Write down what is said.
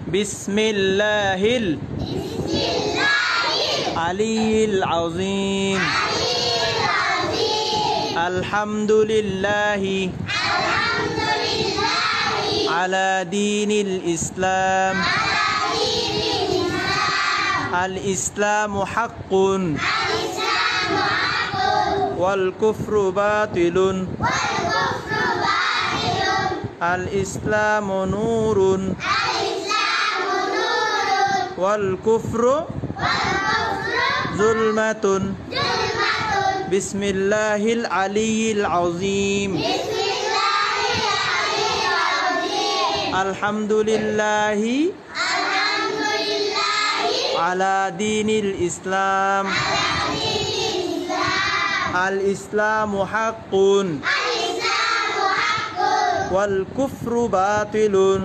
বিসমিল্লাহিল আলিয়্যিল আযীম আলহামদুলিল্লাহি আলা দীনিল ইসলাম আল ইসলামু হাক্কুন ওয়াল কুফরু বাতিলুন আল ইসলামু নূরুন ওয়াল কুফরু যুলমাতুন বিসমিল্লাহিল আলিয়্যিল আযীম আলহামদুলিল্লাহি আলা দীনিল ইসলাম আল ইসলামু হাক্কুন ওয়াল কুফরু বাতিলুন